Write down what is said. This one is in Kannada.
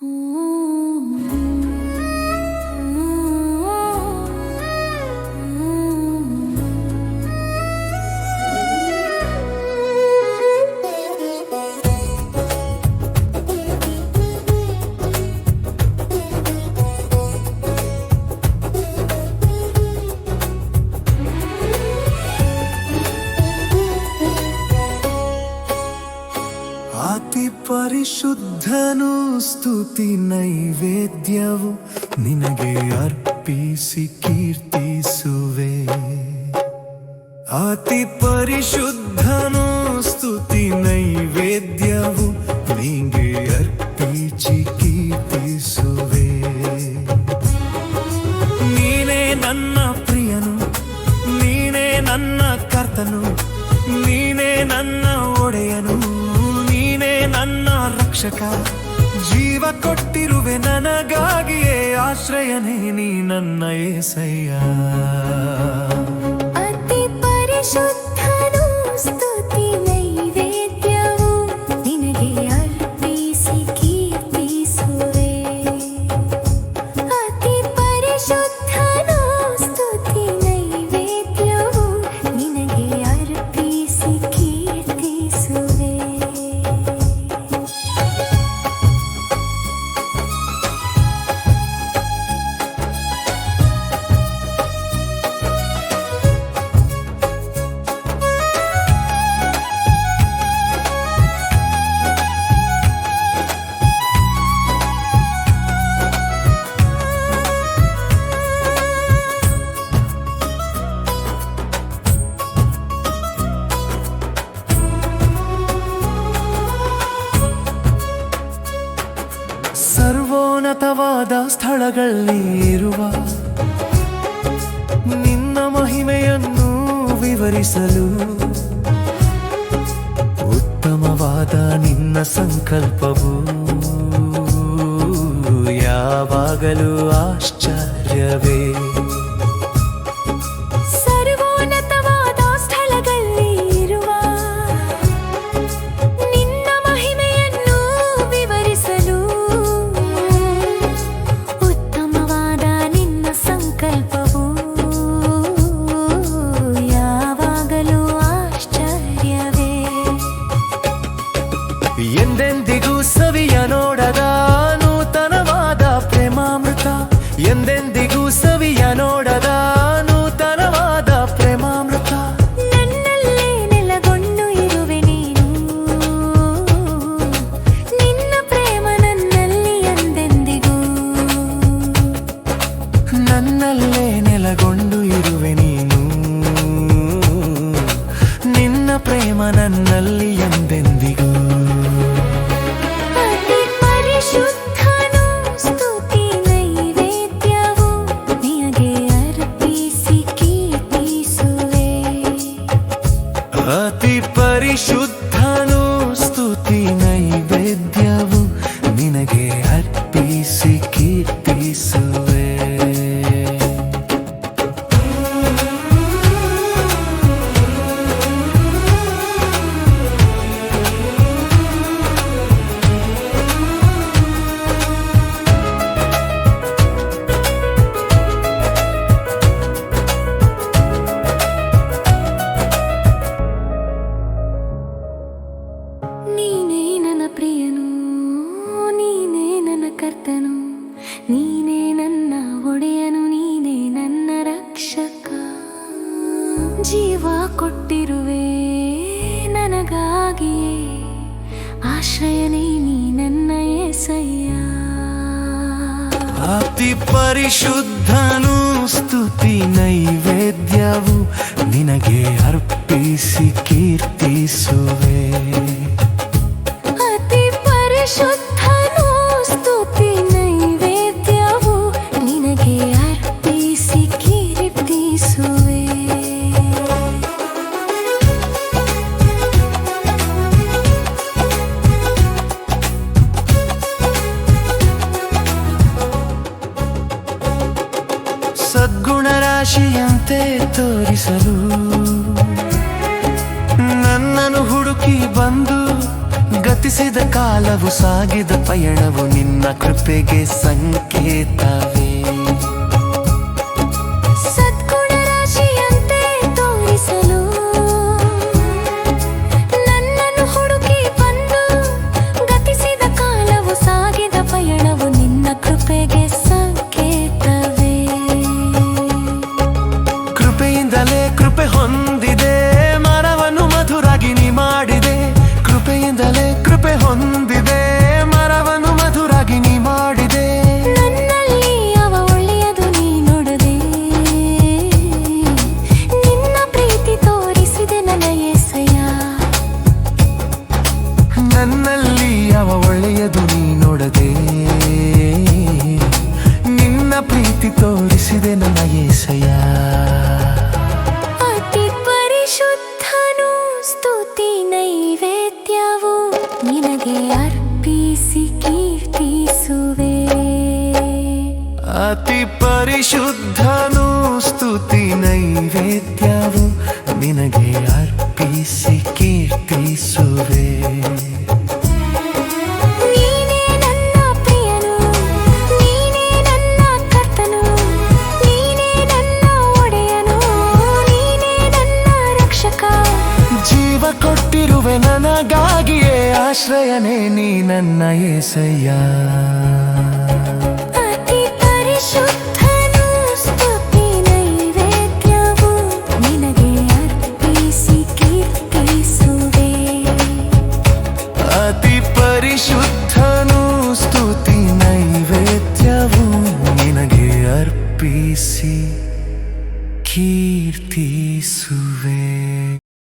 ಅತಿ ಪರಿಶುದ್ಧನು ಸ್ತುತಿ ನೈವೇದ್ಯವು ನಿನಗೆ ಅರ್ಪಿಸಿ ಕೀರ್ತಿಸುವೆ. ಅತಿ ಪರಿಶುದ್ಧನು ಸ್ತುತಿ ನೈವೇದ್ಯವು ನಿನಗೆ ಅರ್ಪಿಸಿ ಕೀರ್ತಿಸುವೆ. ನೀನೇ ನನ್ನ ಪ್ರಿಯನು, ನೀನೇ ನನ್ನ ಕರ್ತನು, ನೀನೇ ನನ್ನ ಒಡೆಯನು, ನನ್ನ ರಕ್ಷಕ. ಜೀವ ಕೊಟ್ಟಿರುವೆ ನನಗಾಗಿಯೇ, ಆಶ್ರಯನೇ ನೀ ನನ್ನ యేసయ్య. ಅತಿ ಪರಿಶುದ್ಧನು ಸ್ತುತಿ ನೈವೇದ್ಯವು ನಿನಗೆ ಅರ್ಪಿಸಿ ಕೀರ್ತಿಸುವೆ. ಅತಿ ಪರಿಶುದ್ಧನು ಸ್ತುತಿ ನೈವೇದ್ಯವು ನಿನಗೆ ಅರ್ಪಿಸಿ ಕೀರ್ತಿಸುವೆ. ಸರ್ವೋನ್ನತವಾದ ಸ್ಥಳಗಳಲ್ಲಿ ಇರುವ ನಿನ್ನ ಮಹಿಮೆಯನ್ನು ವಿವರಿಸಲು ಉತ್ತಮವಾದ ನಿನ್ನ ಸಂಕಲ್ಪವು ಯಾವಾಗಲೂ ಆಶ್ಚರ್ಯವೇ. ಎಂದೆಂದಿಗೂ ಸವಿಯ ನೋಡದ ನೂತನವಾದ ಪ್ರೇಮಾಮೃತ, ಎಂದೆಂದಿಗೂ ಸವಿಯ ನೋಡದ ನೂತನವಾದ ಪ್ರೇಮಾಮೃತ. ನನ್ನಲ್ಲೇ ನೆಲೆಗೊಂಡು ಇರುವೆ ನೀನು, ನಿನ್ನ ಪ್ರೇಮ ನನ್ನಲ್ಲಿ ಎಂದೆಂದಿಗೂ. ನನ್ನಲ್ಲೇ ನೆಲೆಗೊಂಡು ಇರುವೆ ನೀನು, ನಿನ್ನ ಪ್ರೇಮ ನನ್ನಲ್ಲಿ ಎಂದೆಂದಿಗೂ. ಅತಿ ಪರಿಶುದ್ಧನು ಸ್ತುತಿ ನೈವೇದ್ಯವು ನಿನಗೆ ಅರ್ಪಿಸಿ ಕೀರ್ತಿಸುವೆ. ನೀನೇ ನನ್ನ ಪ್ರಿಯನು, ನೀನೇ ನನ್ನ ಕರ್ತನು, ನೀನೇ ನನ್ನ ಒಡೆಯನು, ನೀನೇ ನನ್ನ ರಕ್ಷಕ. ಜೀವ ಕೊಟ್ಟಿರುವೆ ನನಗಾಗಿಯೇ, ಆಶ್ರಯನೇ ನೀ ನನ್ನ యేసయ్య. ಅತಿ ಪರಿಶುದ್ಧನು ಸ್ತುತಿ ನೈವೇದ್ಯವು ನಿನಗೆ ಅರ್ಪಿಸಿ ಕೀರ್ತಿಸುವೆ. ಅತಿ ಪರಿಶುದ್ಧನು ಸ್ತುತಿ ನೈವೇದ್ಯವು ನಿನಗೆ ಅರ್ಪಿಸಿ ಕೀರ್ತಿಸುವೆ. ಸದ್ಗುಣ ರಾಶಿಯಂತೆ ತೋರಿಸಲು ನನ್ನನ್ನು ಹುಡುಕಿ ಬಂದು ಗತಿಸಿದ ಕಾಲವು ಸಾಗಿದ ಪಯಣವು ನಿನ್ನ ಕೃಪೆಗೆ ಸಂಕೇತವೇ. ಸದ್ಗುಣ ರಾಶಿಯಂತೆ ತೋರಿಸಲು ನನ್ನನ್ನು ಹುಡುಕಿ ಬಂದು ಗತಿಸಿದ ಕಾಲವು ಸಾಗಿದ ಪಯಣವು ನಿನ್ನ ಕೃಪೆಗೆ ಸಂಕೇತವೇ. ಕೃಪೆಯಿಂದಲೇ ಕೃಪೆ ಹೊಂದಿದೆ, ಮರವನ್ನು ಮಧುರಾಗಿ ನೀ ಮಾಡಿದೆ. ಕೃಪೆಯಿಂದಲೇ ಕೃಪೆ ಹೊಂದಿದೆ, ಮರವನ್ನು ಮಧುರಾಗಿ ನೀ ಮಾಡಿದೆ. ನನ್ನಲ್ಲಿ ಯಾವ ಒಳ್ಳೆಯದು ನೀ ನೋಡದೆ, ನಿನ್ನ ಪ್ರೀತಿ ತೋರಿಸಿದೆ ನನ್ನ యేసయ్య. ನನ್ನಲ್ಲಿ ಯಾವ ಒಳ್ಳೆಯದು ನೀ ನೋಡದೆ, ನಿನ್ನ ಪ್ರೀತಿ ತೋರಿಸಿದೆ ನನ್ನ యేసయ్య. ಅತಿ ಪರಿಶುದ್ಧನು ಸ್ತುತಿ ನೈವೇದ್ಯವು ನಿನಗೆ ಅರ್ಪಿಸಿ ಕೀರ್ತಿಸುವೆ. ಅತಿ ಪರಿಶುದ್ಧನು ಸ್ತುತಿ ನೈವೇದ್ಯವು ನಿನಗೆ ಅರ್ಪಿಸಿ ಕೀರ್ತಿಸುವೆ. ನೀನೇ ನನ್ನ ಪ್ರಿಯನು, ನೀನೇ ನನ್ನ ಕರ್ತನು, ನೀನೇ ನನ್ನ ಒಡೆಯನು, ನೀನೇ ನನ್ನ ರಕ್ಷಕ. ಜೀವ ಕೊಟ್ಟಿರುವೆ ನನಗಾಗಿಯೇ, ಆಶ್ರಯನೇ ನೀ ನನ್ನ యేసయ్య.